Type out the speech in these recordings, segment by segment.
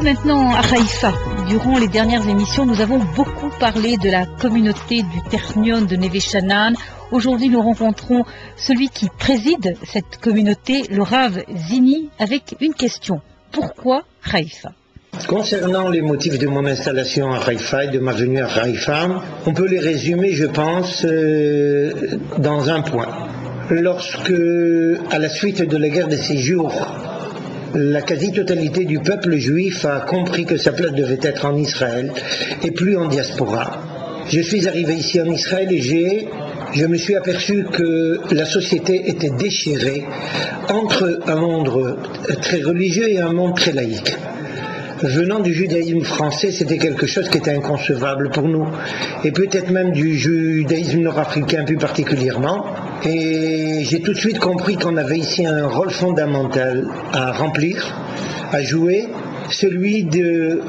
maintenant à Haïfa. Durant les dernières émissions, nous avons beaucoup parlé de la communauté du Ternion de Neve Sha'anan. Aujourd'hui, nous rencontrons celui qui préside cette communauté, le Rav Zini, avec une question. Pourquoi Haïfa ? Concernant les motifs de mon installation à Haïfa et de ma venue à Haïfa, on peut les résumer, je pense, dans un point. Lorsque, à la suite de la guerre des 6 jours, la quasi-totalité du peuple juif a compris que sa place devait être en Israël et plus en diaspora. Je suis arrivé ici en Israël et je me suis aperçu que la société était déchirée entre un monde très religieux et un monde très laïque. Venant du judaïsme français, c'était quelque chose qui était inconcevable pour nous, et peut-être même du judaïsme nord-africain plus particulièrement. Et j'ai tout de suite compris qu'on avait ici un rôle fondamental à remplir, à jouer, celui de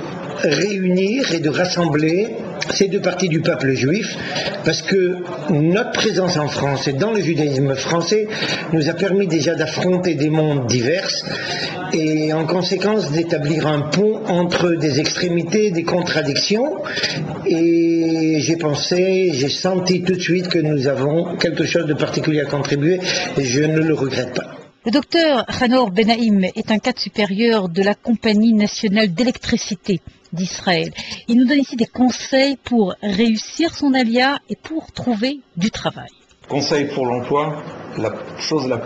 réunir et de rassembler ces deux parties du peuple juif, parce que notre présence en France et dans le judaïsme français nous a permis déjà d'affronter des mondes divers et en conséquence d'établir un pont entre des extrémités, des contradictions, et j'ai senti tout de suite que nous avons quelque chose de particulier à contribuer et je ne le regrette pas. Le docteur Hanor Benaim est un cadre supérieur de la Compagnie nationale d'électricité d'Israël. Il nous donne ici des conseils pour réussir son alia et pour trouver du travail. Conseil pour l'emploi, la chose la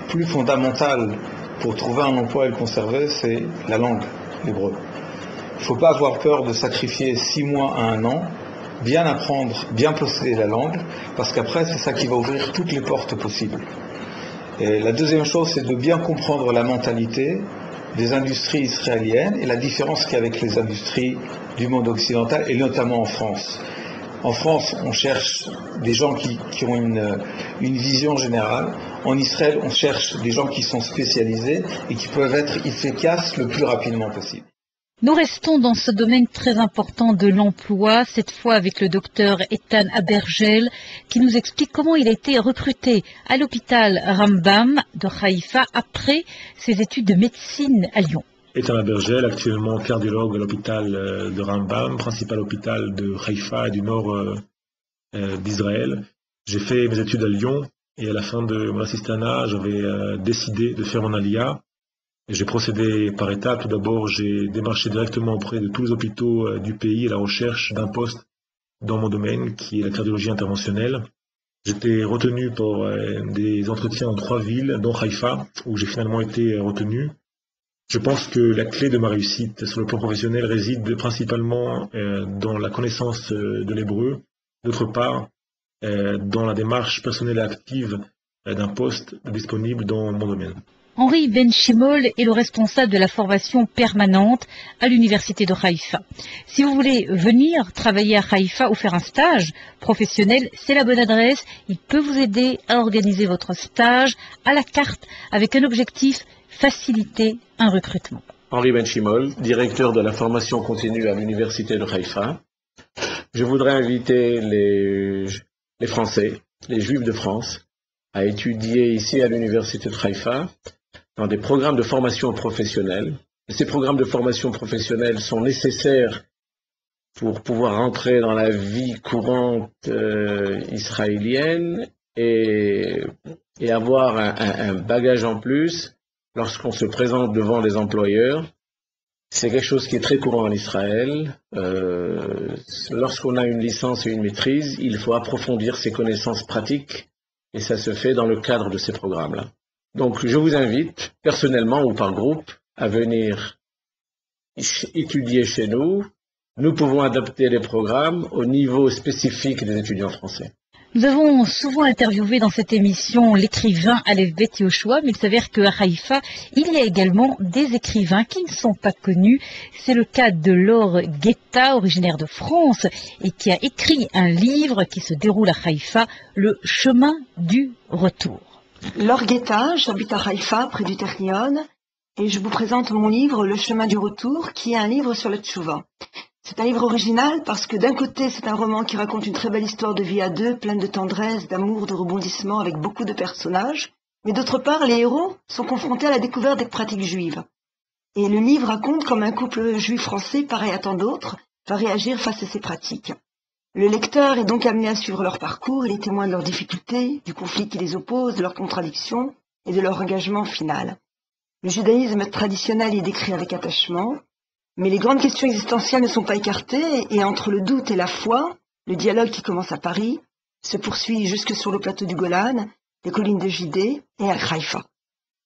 plus fondamentale pour trouver un emploi et le conserver, c'est la langue, l'hébreu. Il ne faut pas avoir peur de sacrifier 6 mois à 1 an, bien apprendre, bien posséder la langue, parce qu'après c'est ça qui va ouvrir toutes les portes possibles. Et la deuxième chose, c'est de bien comprendre la mentalité des industries israéliennes et la différence qu'il y a avec les industries du monde occidental et notamment en France. En France, on cherche des gens qui ont une vision générale. En Israël, on cherche des gens qui sont spécialisés et qui peuvent être efficaces le plus rapidement possible. Nous restons dans ce domaine très important de l'emploi, cette fois avec le docteur Ethan Abergel, qui nous explique comment il a été recruté à l'hôpital Rambam de Haïfa après ses études de médecine à Lyon. Ethan Abergel, actuellement cardiologue à l'hôpital de Rambam, principal hôpital de Haïfa et du nord d'Israël. J'ai fait mes études à Lyon et à la fin de mon assistanat, j'avais décidé de faire mon alia. J'ai procédé par étapes. Tout d'abord, j'ai démarché directement auprès de tous les hôpitaux du pays à la recherche d'un poste dans mon domaine, qui est la cardiologie interventionnelle. J'étais retenu pour des entretiens en 3 villes, dont Haïfa, où j'ai finalement été retenu. Je pense que la clé de ma réussite sur le plan professionnel réside principalement dans la connaissance de l'hébreu, d'autre part, dans la démarche personnelle et active d'un poste disponible dans mon domaine. Henri Ben Shimol est le responsable de la formation permanente à l'université de Haïfa. Si vous voulez venir travailler à Haïfa ou faire un stage professionnel, c'est la bonne adresse. Il peut vous aider à organiser votre stage à la carte avec un objectif, faciliter un recrutement. Henri Ben Shimol, directeur de la formation continue à l'université de Haïfa. Je voudrais inviter les Français, les Juifs de France, à étudier ici à l'université de Haïfa dans des programmes de formation professionnelle. Ces programmes de formation professionnelle sont nécessaires pour pouvoir entrer dans la vie courante israélienne et avoir un bagage en plus lorsqu'on se présente devant les employeurs. C'est quelque chose qui est très courant en Israël. Lorsqu'on a une licence et une maîtrise, il faut approfondir ses connaissances pratiques et ça se fait dans le cadre de ces programmes-là. Donc, je vous invite, personnellement ou par groupe, à venir étudier chez nous. Nous pouvons adapter les programmes au niveau spécifique des étudiants français. Nous avons souvent interviewé dans cette émission l'écrivain Aleph Bet Yoshua, mais il s'avère qu'à Haïfa, il y a également des écrivains qui ne sont pas connus. C'est le cas de Laure Guetta, originaire de France, et qui a écrit un livre qui se déroule à Haïfa, Le chemin du retour. Laure Guetta, j'habite à Haïfa, près du Ternion, et je vous présente mon livre Le chemin du retour, qui est un livre sur le tchouva. C'est un livre original parce que d'un côté, c'est un roman qui raconte une très belle histoire de vie à deux, pleine de tendresse, d'amour, de rebondissements, avec beaucoup de personnages. Mais d'autre part, les héros sont confrontés à la découverte des pratiques juives. Et le livre raconte comme un couple juif français, pareil à tant d'autres, va réagir face à ces pratiques. Le lecteur est donc amené à suivre leur parcours, il est témoin de leurs difficultés, du conflit qui les oppose, de leurs contradictions et de leur engagement final. Le judaïsme traditionnel est décrit avec attachement, mais les grandes questions existentielles ne sont pas écartées et entre le doute et la foi, le dialogue qui commence à Paris se poursuit jusque sur le plateau du Golan, les collines de Judée et à Haïfa.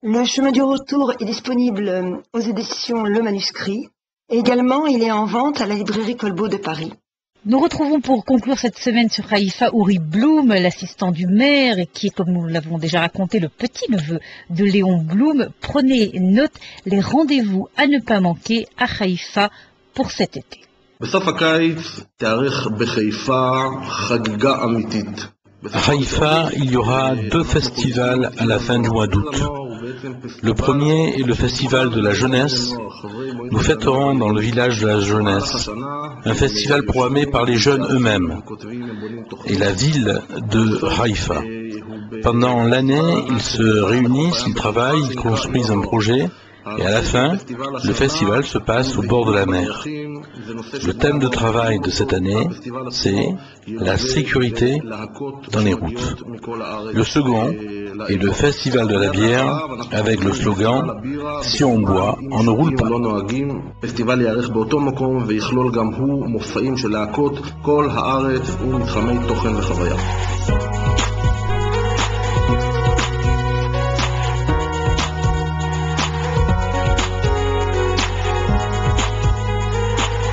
Le chemin du retour est disponible aux éditions Le Manuscrit et également il est en vente à la librairie Colbeau de Paris. Nous retrouvons pour conclure cette semaine sur Haïfa Uri Blum, l'assistant du maire, et qui est, comme nous l'avons déjà raconté, le petit-neveu de Léon Blum. Prenez note, les rendez-vous à ne pas manquer à Haïfa pour cet été. À Haïfa, il y aura 2 festivals à la fin du mois d'août. Le premier est le festival de la jeunesse. Nous fêterons dans le village de la jeunesse un festival programmé par les jeunes eux-mêmes et la ville de Haïfa. Pendant l'année, ils se réunissent, ils travaillent, ils construisent un projet. Et à la fin, le festival se passe au bord de la mer. Le thème de travail de cette année, c'est la sécurité dans les routes. Le second est le festival de la bière avec le slogan « Si on boit, on ne roule pas ». פסטיבל יערך באותו מקום ויכלול גם הוא מופעים של להקות כל הארץ ומתחמי תוכן וחוויה.